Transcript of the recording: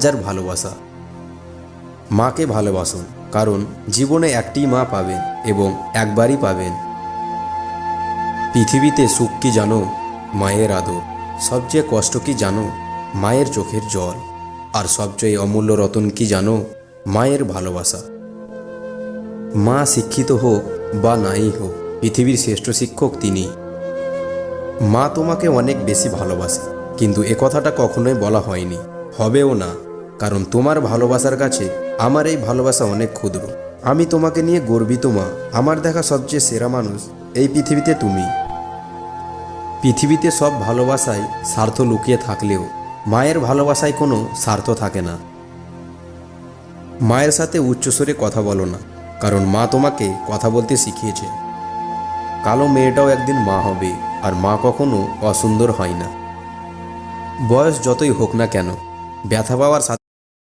যার ভালোবাসা। মাকে ভালোবাসুন, কারণ জীবনে একটি মা পাবেন এবং একবারই পাবেন। পৃথিবীতে সুখ কি জানো? মায়ের আদর। সবচেয়ে কষ্ট কি জানো? মায়ের চোখের জল। আর সবচেয়ে অমূল্য রতন কি জানো? মায়ের ভালোবাসা। মা শিক্ষিত হোক বা নাই হোক, পৃথিবীর শ্রেষ্ঠ শিক্ষক তিনি। মা তোমাকে অনেক বেশি ভালোবাসে, কিন্তু এ কথাটা কখনোই বলা হয়নি, হবেও না, কারণ তোমার ভালোবাসার কাছে আমার এই ভালোবাসা অনেক ক্ষুদ্র। আমি তোমাকে নিয়ে গর্বিত মা। আমার দেখা সবচেয়ে সেরা মানুষ এই পৃথিবীতে তুমি। পৃথিবীতে সব ভালোবাসায় স্বার্থ লুকিয়ে থাকলেও মায়ের ভালোবাসায় কোনো স্বার্থ থাকে না। মায়ের সাথে উচ্চস্বরে কথা বলো না, কারণ মা তোমাকে কথা বলতে শিখিয়েছে। কালো মেয়েটাও একদিন মা হবে, আর মা কখনো অসুন্দর হয় না। বয়স যতই হোক না কেন, ব্যথা পাওয়ার সাথে